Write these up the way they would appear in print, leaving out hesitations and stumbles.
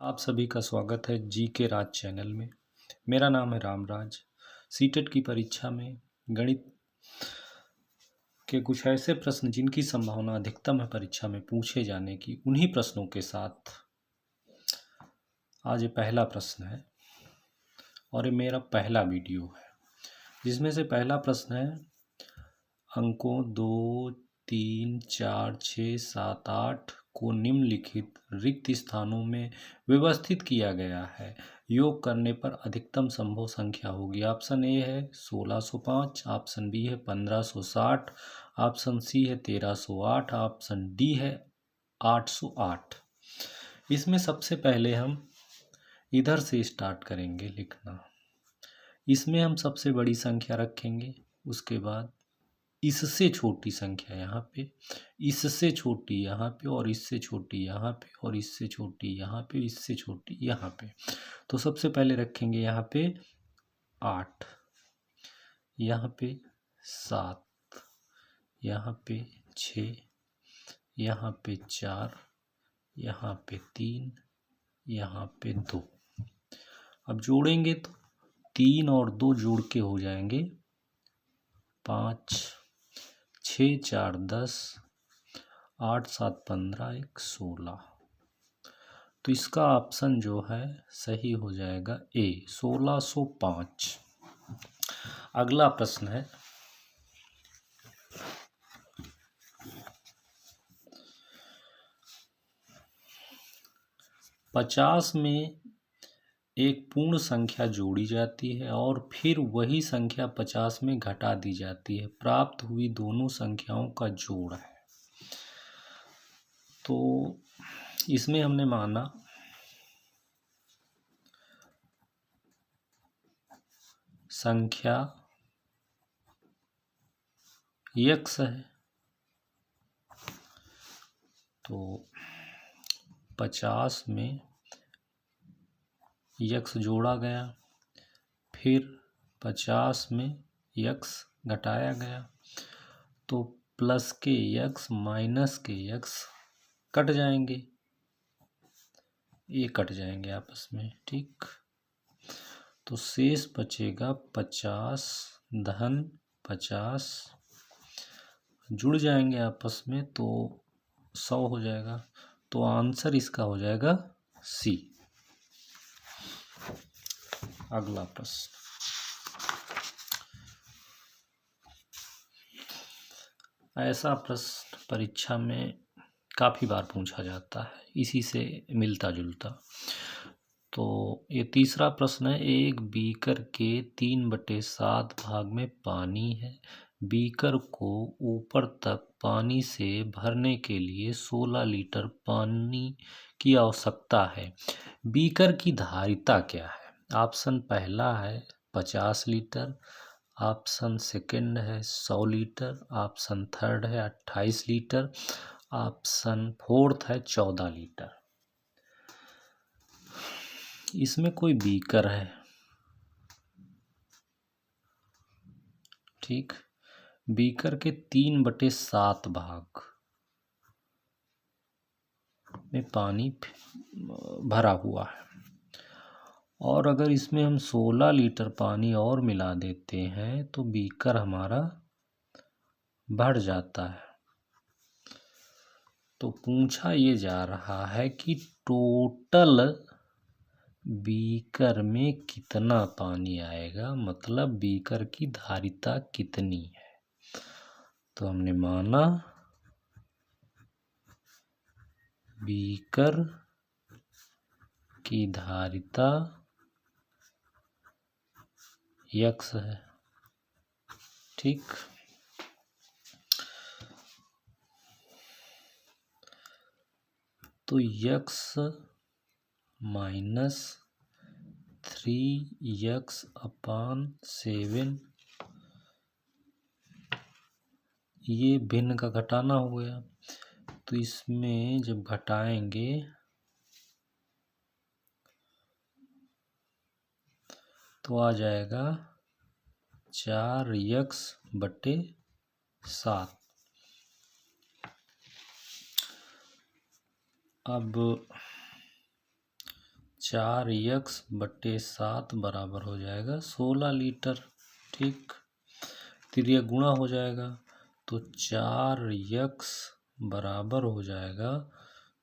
आप सभी का स्वागत है जी के राज चैनल में। मेरा नाम है रामराज। सीटेट की परीक्षा में गणित के कुछ ऐसे प्रश्न जिनकी संभावना अधिकतम है परीक्षा में पूछे जाने की, उन्हीं प्रश्नों के साथ आज ये पहला प्रश्न है और ये मेरा पहला वीडियो है, जिसमें से पहला प्रश्न है अंकों 2, 3, 4, 6, 7, 8 को निम्नलिखित रिक्त स्थानों में व्यवस्थित किया गया है। योग करने पर अधिकतम संभव संख्या होगी। ऑप्शन ए है 1605, ऑप्शन बी है 1560, ऑप्शन सी है 1308, ऑप्शन डी है 808। इसमें सबसे पहले हम इधर से स्टार्ट करेंगे लिखना। इसमें हम सबसे बड़ी संख्या रखेंगे, उसके बाद इससे छोटी संख्या यहाँ पे, इससे छोटी यहाँ पे, और इससे छोटी यहाँ पे, और इससे छोटी यहाँ पे, इससे छोटी यहाँ पे। तो सबसे पहले रखेंगे यहाँ पे 8, यहाँ पे 7, यहाँ पे 6, यहाँ पे 4, यहाँ पे 3, यहाँ पे 2। अब जोड़ेंगे तो 3 और 2 जोड़ के हो जाएंगे 5, 6, 4, 10, 8, 7, 15, 1, 16। तो इसका ऑप्शन जो है सही हो जाएगा ए, 1605। अगला प्रश्न है पचास में एक पूर्ण संख्या जोड़ी जाती है और फिर वही संख्या 50 में घटा दी जाती है। प्राप्त हुई दोनों संख्याओं का जोड़ है। तो इसमें हमने माना संख्या x है, तो 50 में x जोड़ा गया, फिर 50 में x घटाया गया, तो प्लस के x माइनस के x कट जाएंगे, ये कट जाएंगे आपस में, ठीक। तो शेष बचेगा 50 धन 50, जुड़ जाएंगे आपस में तो 100 हो जाएगा। तो आंसर इसका हो जाएगा सी। अगला प्रश्न, ऐसा प्रश्न परीक्षा में काफ़ी बार पूछा जाता है, इसी से मिलता जुलता। तो ये तीसरा प्रश्न है, एक बीकर के 3/7 भाग में पानी है। बीकर को ऊपर तक पानी से भरने के लिए 16 लीटर पानी की आवश्यकता है। बीकर की धारिता क्या है? ऑप्शन पहला है 50 लीटर, ऑप्शन सेकंड है 100 लीटर, ऑप्शन थर्ड है 28 लीटर, ऑप्शन फोर्थ है 14 लीटर। इसमें कोई बीकर है, ठीक। बीकर के 3/7 भाग में पानी भरा हुआ है, और अगर इसमें हम 16 लीटर पानी और मिला देते हैं तो बीकर हमारा बढ़ जाता है। तो पूछा ये जा रहा है कि टोटल बीकर में कितना पानी आएगा, मतलब बीकर की धारिता कितनी है। तो हमने माना बीकर की धारिता x है, ठीक। तो x माइनस 3x/7 ये भिन्न का घटाना हो गया। तो इसमें जब घटाएंगे तो आ जाएगा 4x/7। अब 4x/7 बराबर हो जाएगा 16 लीटर। ठीक, फिर ये गुणा हो जाएगा तो 4x बराबर हो जाएगा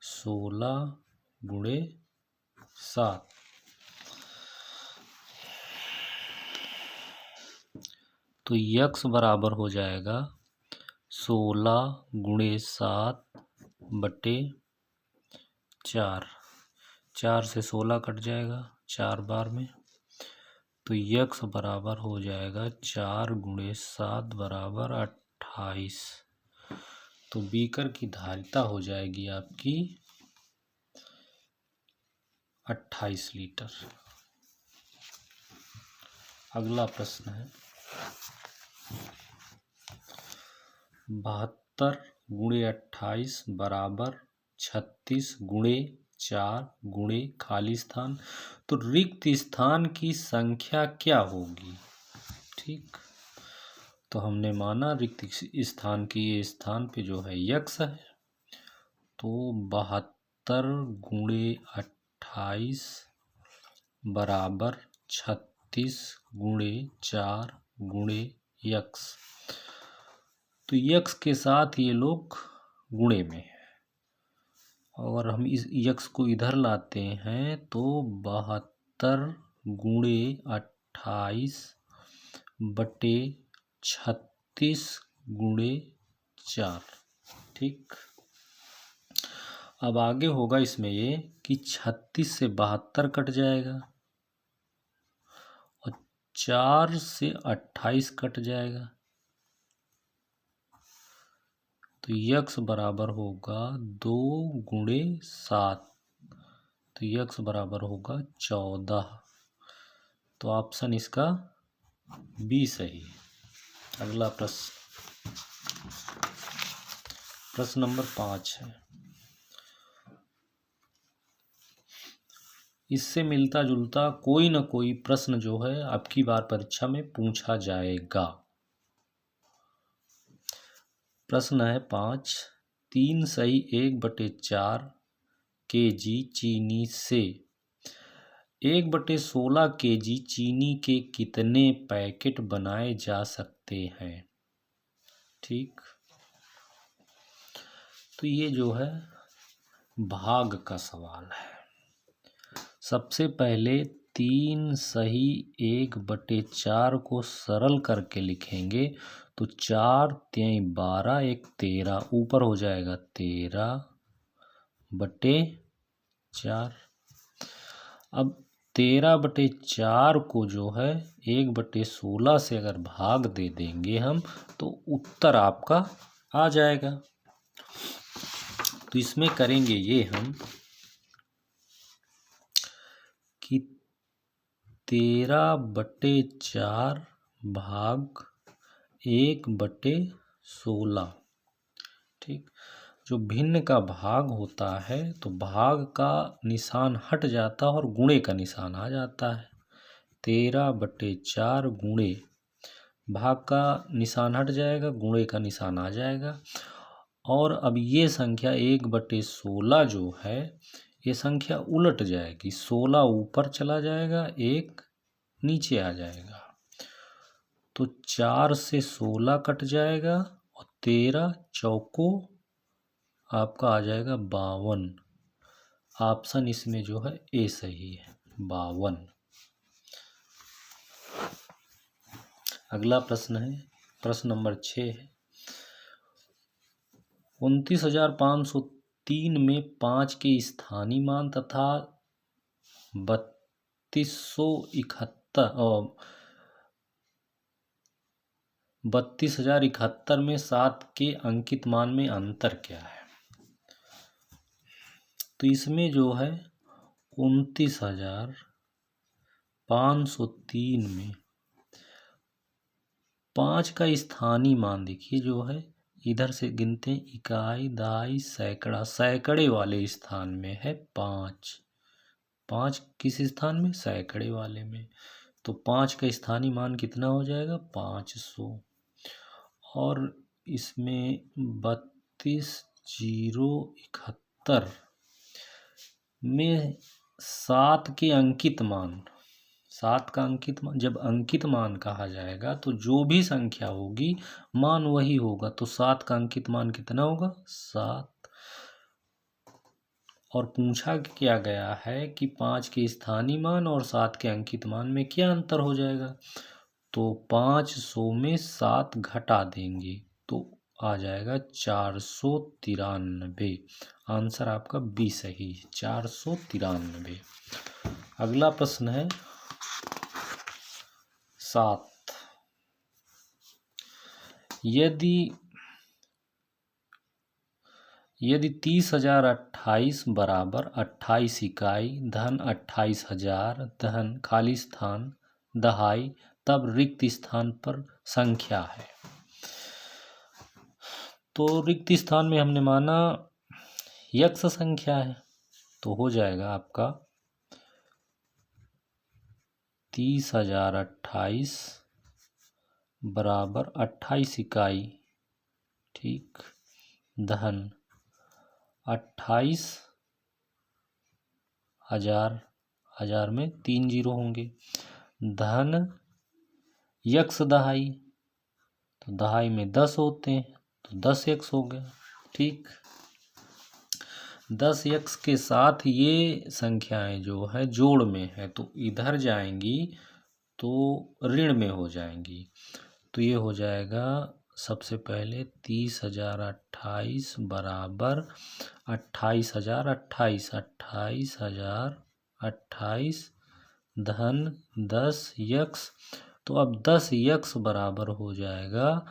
16 × 7। तो x बराबर हो जाएगा 16 × 7/4। 4 से 16 कट जाएगा 4 बार में, तो x बराबर हो जाएगा 4 × 7 बराबर 28। तो बीकर की धारिता हो जाएगी आपकी 28 लीटर। अगला प्रश्न है 72 × 28 बराबर 36 × 4 × खाली स्थान। तो रिक्त स्थान की संख्या क्या होगी? ठीक, तो हमने माना रिक्त स्थान की ये स्थान पे जो है x है, तो 72 × 28 बराबर 36 × 4 × x। तो x के साथ ये लोग गुणे में है, और हम इस x को इधर लाते हैं तो 72 × 28/36 × 4। ठीक, अब आगे होगा इसमें ये कि 36 से 72 कट जाएगा और 4 से 28 कट जाएगा, तो x बराबर होगा 2 × 7, तो x बराबर होगा 14। तो ऑप्शन इसका बी सही है। अगला प्रश्न नंबर 5 है। इससे मिलता जुलता कोई ना कोई प्रश्न जो है आपकी बार परीक्षा में पूछा जाएगा। प्रश्न है 5, 3 सही 1/4 kg चीनी से 1/16 kg चीनी के कितने पैकेट बनाए जा सकते हैं? ठीक, तो ये जो है भाग का सवाल है। सबसे पहले 3 सही 1/4 को सरल करके लिखेंगे तो 4 × 12 1 13, ऊपर हो जाएगा 13/4। अब 13/4 को जो है 1/16 से अगर भाग दे देंगे हम तो उत्तर आपका आ जाएगा। तो इसमें करेंगे ये हम कि 13/4 भाग 1/16। ठीक, जो भिन्न का भाग होता है तो भाग का निशान हट जाता है और गुणे का निशान आ जाता है। 13/4 गुणे, भाग का निशान हट जाएगा, गुणे का निशान आ जाएगा। और अब ये संख्या 1/16 जो है ये संख्या उलट जाएगी, 16 ऊपर चला जाएगा, 1 नीचे आ जाएगा, तो 4 से 16 कट जाएगा और 13 चौको आपका आ जाएगा 52। ऑप्शन इसमें जो है ए सही है, 52। अगला प्रश्न है प्रश्न नंबर 6 है 29,503 में 5 के स्थानीय मान तथा 32,071 में 7 के अंकित मान में अंतर क्या है? तो इसमें जो है 29,503 में 5 का स्थानीय मान देखिए जो है इधर से गिनते हैं, इकाई दाई सैकड़ा, सैकड़े वाले स्थान में है 5। 5 किस स्थान में? सैकड़े वाले में। तो 5 का स्थानीय मान कितना हो जाएगा? 500। और इसमें 32,071 में 7 के अंकित मान, 7 का अंकित मान, जब अंकित मान कहा जाएगा तो जो भी संख्या होगी मान वही होगा। तो 7 का अंकित मान कितना होगा? 7। और पूछा क्या गया है कि 5 के स्थानीय मान और 7 के अंकित मान में क्या अंतर हो जाएगा? तो 500 में 7 घटा देंगे तो आ जाएगा 493। आंसर आपका बी सही है, 493। अगला प्रश्न है 7। यदि 30,028 बराबर 28 इकाई धन 28,000 धन खाली स्थान दहाई, तब रिक्त स्थान पर संख्या है। तो रिक्त स्थान में हमने माना यक्ष संख्या है, तो हो जाएगा आपका 30,028 बराबर 28 इकाई, ठीक, धन 28,000, 1000 में 3 जीरो होंगे, धन यक्ष दहाई, तो दहाई में 10 होते हैं तो 10 यक्ष हो गया, ठीक। 10 यक्ष के साथ ये संख्याएं जो है जोड़ में है तो इधर जाएंगी तो ऋण में हो जाएंगी। तो ये हो जाएगा सबसे पहले 30,028 बराबर 28,028, 28,028 धन 10 यक्ष। तो अब 10 यक्ष बराबर हो जाएगा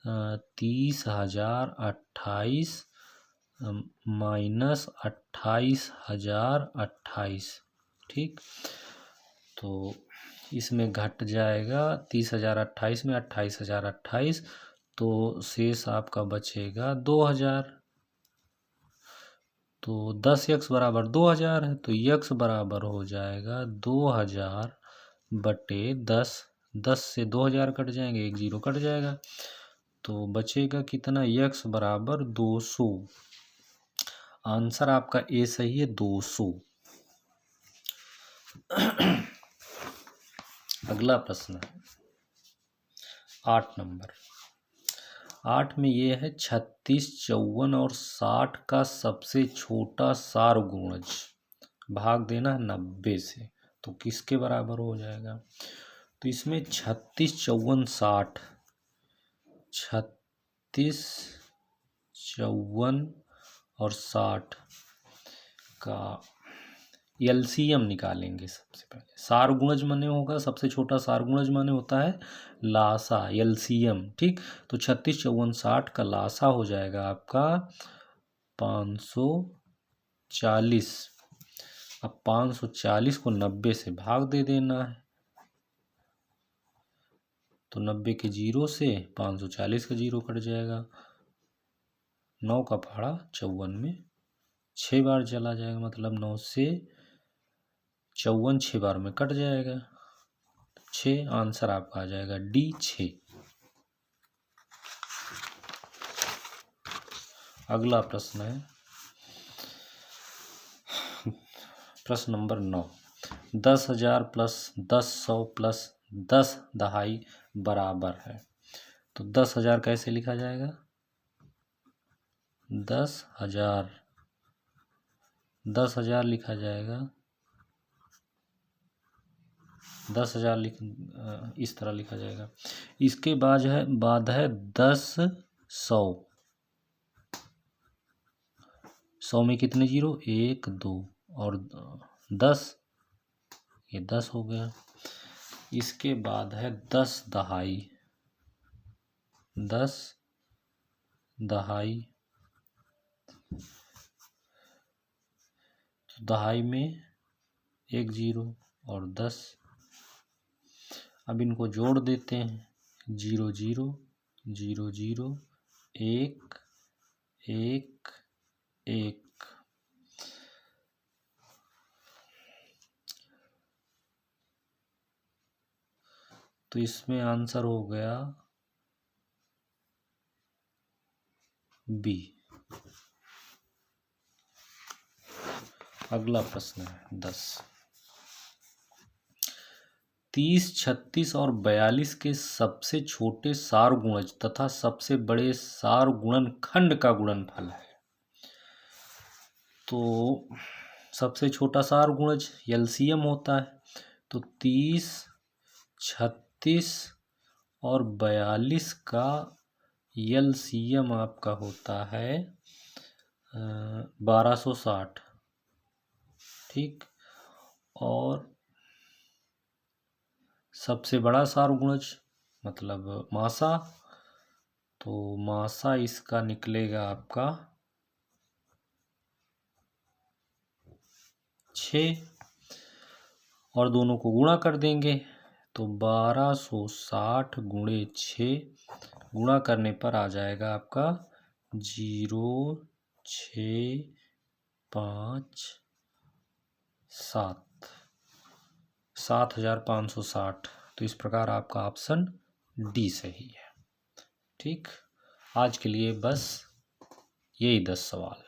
30,028 माइनस 28,028, ठीक। तो इसमें घट जाएगा 30,028 में 28,028, तो शेष आपका बचेगा 2,000। तो 10 यक्ष बराबर 2,000 है तो यक्ष बराबर हो जाएगा 2,000 बटे 10। 10 से 2,000 कट जाएंगे, 1 जीरो कट जाएगा तो बचेगा कितना? यक्ष बराबर 200। आंसर आपका ए सही है, 200। अगला प्रश्न है 8 नंबर। 8 में ये है 36, 54 और 60 का सबसे छोटा सारगुणज भाग देना 90 से, तो किसके बराबर हो जाएगा? तो इसमें 36, 54, 60, 36, 54 और 60 का एलसीएम निकालेंगे। सबसे पहले सारगुणज माने होगा, सबसे छोटा सारगुणज माने होता है लासा, एलसीएम, ठीक। तो 36, 54, 60 का लासा हो जाएगा आपका 540। अब 540 को 90 से भाग दे देना है, तो 90 के जीरो से 540 का जीरो कट जाएगा। 9 का पहाड़ा 54 में 6 बार चला जाएगा, मतलब 9 से 54 6 बार में कट जाएगा, 6। आंसर आपका आ जाएगा डी, 6। अगला प्रश्न है प्रश्न नंबर 9। 10,000 प्लस 10,100 प्लस 10 दहाई बराबर है। तो 10,000 कैसे लिखा जाएगा? 10,000 लिखा जाएगा, 10,000 इस तरह लिखा जाएगा। इसके बाद है 10,100। 100 में कितने जीरो? 1 2 और 10, ये 10 हो गया। इसके बाद है 10 दहाई, 10 दहाई, तो दहाई में 1 जीरो और 10। अब इनको जोड़ देते हैं, 0 0 0 0 1 1 1। तो इसमें आंसर हो गया बी। अगला प्रश्न है 10। 30, 36 और 42 के सबसे छोटे सारगुणज तथा सबसे बड़े सारगुणनखंड का गुणनफल है। तो सबसे छोटा सारगुणज एलसीएम होता है, तो 30, 36 और 42 का एलसीएम आपका होता है 1260। ठीक, और सबसे बड़ा सारगुणज मतलब मासा, तो मासा इसका निकलेगा आपका 6, और दोनों को गुणा कर देंगे तो 1260 गुणे 6 गुणा करने पर आ जाएगा आपका 0657 7560। तो इस प्रकार आपका ऑप्शन डी सही है। ठीक, आज के लिए बस यही 10 सवाल।